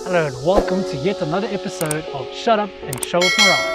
Hello and welcome to yet another episode of Shut Up and Show Off My Ride.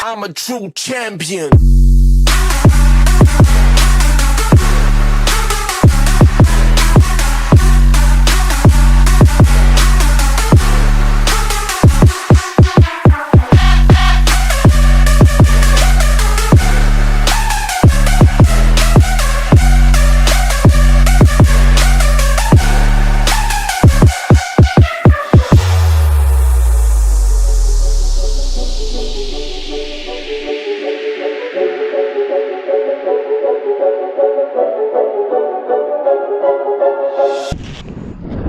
I'm a true champion.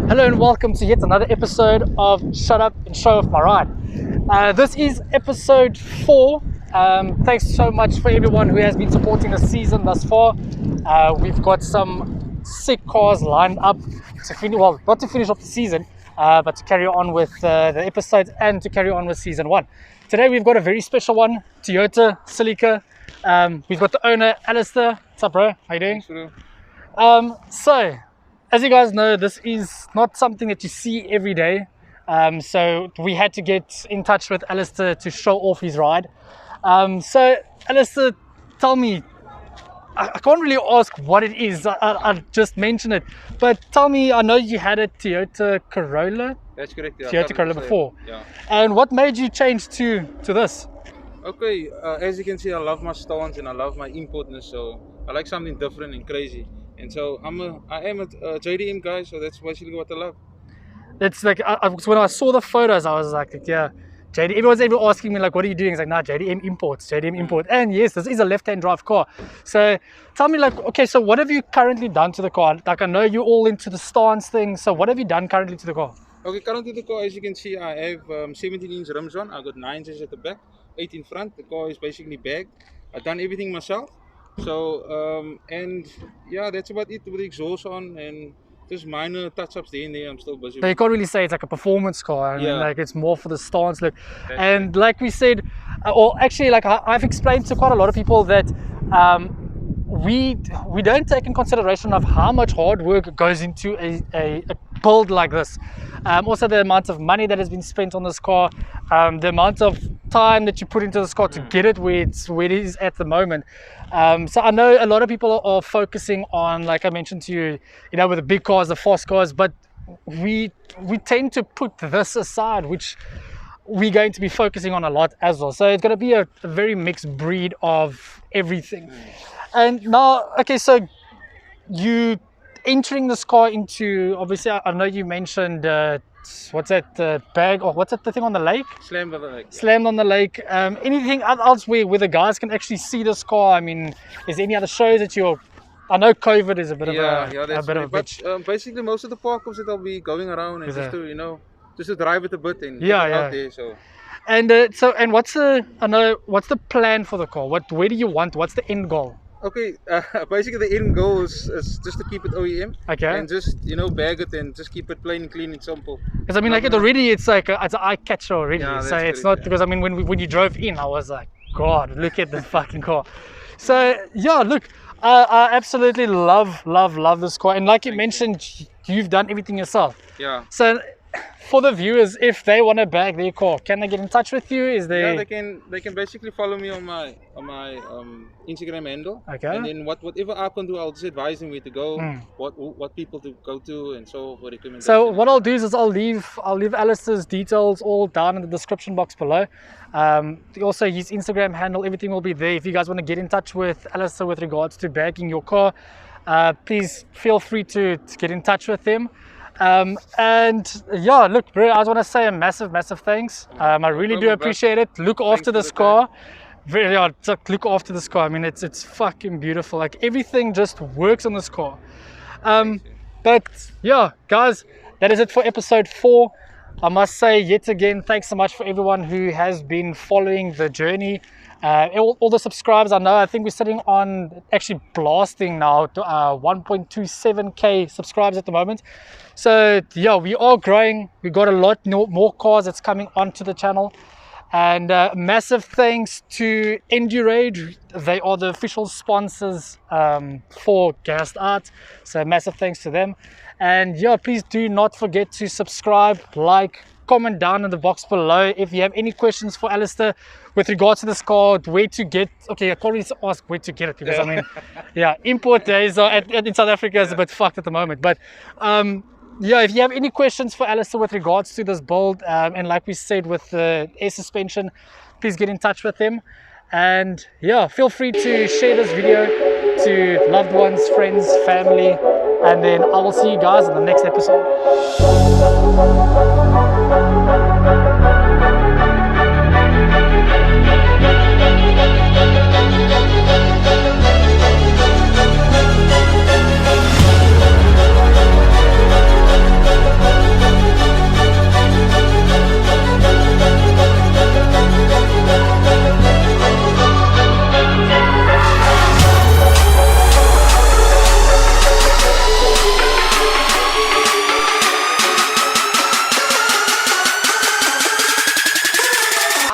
Hello and welcome to yet another episode of Shut Up and Show Off My Ride. This is episode 4. Thanks so much for everyone who has been supporting the season thus far. We've got some sick cars lined up to finish, well, not to finish off the season, but to carry on with the episodes and to carry on with season 1. Today we've got a very special one, Toyota Celica. We've got the owner, Alistair. What's up, bro? How you doing? Thanks, bro. So, as you guys know, this is not something that you see every day. So we had to get in touch with Alistair to show off his ride. So Alistair, tell me, I can't really ask what it is. I just mentioned it. But tell me, I know you had a Toyota Corolla. That's correct. Yeah, Toyota Corolla before. Yeah. And what made you change to this? Okay, as you can see, I love my stance and I love my importness. So I like something different and crazy. And so I am a JDM guy, so that's basically what I love. It's like, when I saw the photos, I was like, yeah, JD. Everyone's ever asking me like, what are you doing? It's like, nah, JDM imports, JDM import. And yes, this is a left-hand drive car. So tell me, like, okay, so what have you currently done to the car? Like, I know you're all into the stance thing. So what have you done currently to the car? Okay, currently the car, as you can see, I have 17-inch rims on. I got 9 inches at the back, 8 in front. The car is basically bagged. I've done everything myself. So and yeah, that's about it with the exhaust on and just minor touch-ups there and there. I'm still busy. So you can't really say it's like a performance car. I mean, Yeah. like it's more for the stance look. And like we said, or actually, like I've explained to quite a lot of people that we don't take in consideration of how much hard work goes into a build like this. Also the amount of money that has been spent on this car, the amount of time that you put into this car to get it where it is at the moment. So I know a lot of people are focusing on, like I mentioned to you, with the big cars, the fast cars, but we tend to put this aside, which we're going to be focusing on a lot as well. So it's going to be a very mixed breed of everything. And now, okay, so you entering this car into, obviously, I know you mentioned, what's that, the bag, or what's that, the thing on the lake? Slammed on the lake. Slammed on the lake. Anything else where the guys can actually see this car? I mean, is there any other shows that you're, I know COVID is a bit of a bit of a bitch. But basically, most of the park-ups that I'll be going around and just to, just to drive it a bit and Yeah, get it yeah. out there. So. And what's the plan for the car? Where do you want? What's the end goal? Okay, basically the end goal is just to keep it OEM. Okay. And just, bag it and just keep it plain, clean and simple. Because I mean, like already, it's like it's an eye catcher already. Yeah, so that's it's correct, not yeah. because I mean, when you drove in, I was like, God, look at this fucking car. So yeah, look, I absolutely love this car. And like you mentioned, you've done everything yourself. Yeah. So for the viewers, if they want to bag their car, can they get in touch with you? Is there? Yeah, they can basically follow me on my Instagram handle. Okay. And then whatever I can do, I'll just advise them where to go, what people to go to, and so for recommendations. So what I'll do is I'll leave Alistair's details all down in the description box below. Also his Instagram handle, everything will be there. If you guys want to get in touch with Alistair with regards to bagging your car, please feel free to get in touch with him. And yeah, look, bro, I just want to say a massive thanks. I really do appreciate it. Look after this car. Look after this car. I mean, it's fucking beautiful. Like, everything just works on this car. But yeah, guys, that is it for episode 4. I must say yet again, thanks so much for everyone who has been following the journey. All the subscribers, I think we're sitting on actually blasting now to 1.27k subscribers at the moment. So yeah, we are growing. We got a lot more cars that's coming onto the channel. And massive thanks to ENDURADE. They are the official sponsors for Gassed Art. So massive thanks to them. And yeah, please do not forget to subscribe, like, comment down in the box below if you have any questions for Alistair with regards to this car, where to get. Okay, I can't really ask where to get it, because I mean, yeah, import days are in South Africa is a bit fucked at the moment. But yeah, if you have any questions for Alistair with regards to this build, and like we said with the air suspension, please get in touch with him. And yeah, feel free to share this video to loved ones, friends, family, and then I will see you guys in the next episode.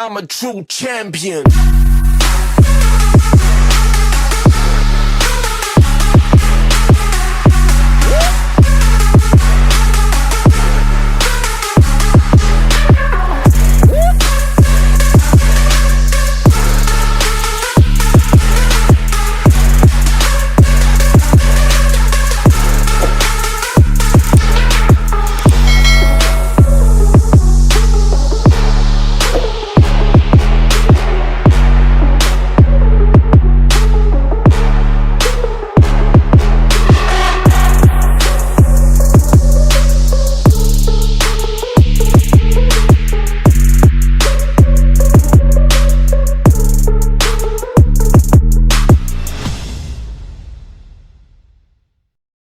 I'm a true champion.